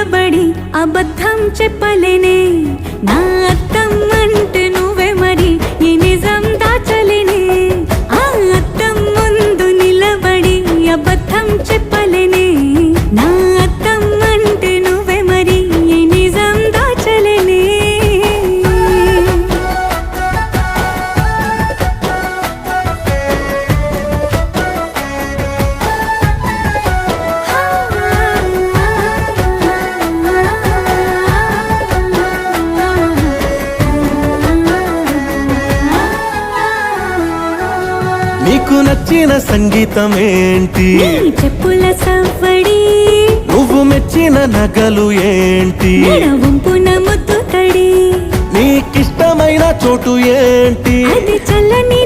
నిలబడి అబద్ధం చెప్పలేనే నా అద్దం అంటే నువ్వే మరి ఈ నిజం దాచలేనే ఆ అద్దం ముందు నిలబడి అబద్ధం చెప్పలేనే నా అద్దం అంటే నువ్వే మరి ఈ నిజం దాచలేనే నీకు నచ్చిన సంగీతం ఏంటి నీ చెప్పుల సవ్వడి నువ్వు మెచ్చిన నగలు ఏంటి వంపున ముద్దు తడి నీకిష్టమైన చోటు ఏంటి అది చల్లని